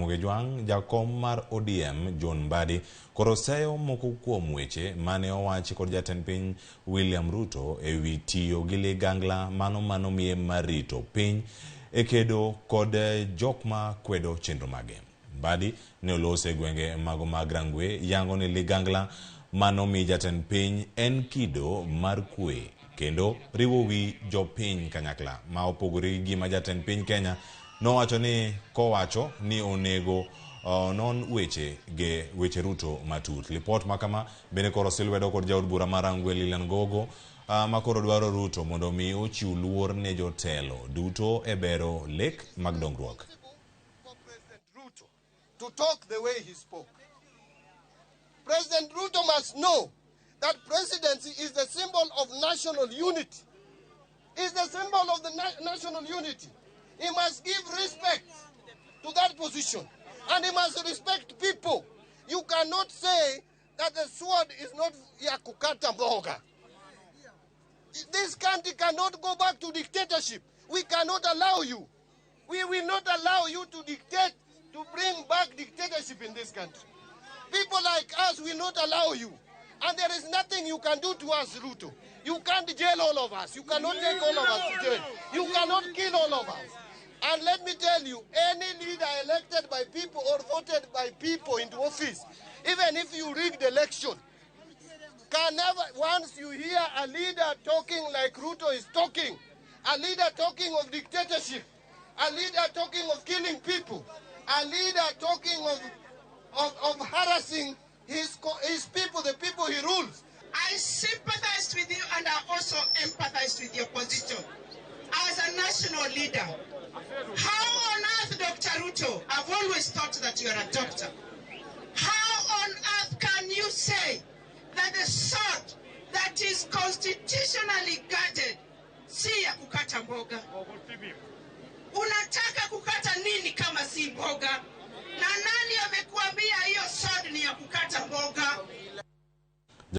Ramogi jakom mar ODM John Mbadi koro seyo moko kuom weche mane owachi kod jatend piny William Ruto ewi tiyo gi ligangla mano miye marito piny e kedo kod jokma kwedo chenro mage. Mbadi ne olose gwenge mago mag Rangwe yango ni ligangla mano mi jatend piny en kido mar kwe kendo riwo wi jopiny kanyakla ma opogore gi ma jatend piny Kenya nowacho ni kowacho ni onego non weche Ruto matut. Report makama bende koro silwedo kod jaod bura mar Rangwe Lilian Gogo makoro dwaro Ruto mondo mi ochiw luor ne jotelo duto e bero lek mag dongruok. To talk the way he spoke. President Ruto must know that presidency is the symbol of national unity. It's the symbol of the national unity. He must give respect to that position. And he must respect people. You cannot say that the sword is not yakukata mboga. This country cannot go back to dictatorship. We cannot allow you. We will not allow you to dictate, to bring back dictatorship in this country. People like us will not allow you. And there is nothing you can do to us, Ruto. You can't jail all of us. You cannot take all of us to jail. You cannot kill all of us. And let me tell you, any leader elected by people or voted by people into office, even if you rig the election, can never, once you hear a leader talking like Ruto is talking, a leader talking of dictatorship, a leader talking of killing people, a leader talking of harassing his people, the people he rules. I sympathized with you and I also empathized with your position as a national leader. How on earth, Dr. Ruto, I've always thought that you're a doctor. How on earth can you say that the sword that is constitutionally guarded si ya kukata mboga? Unataka kukata nini kama si mboga? Na nani amekuambia hiyo sword ni ya kukata mboga?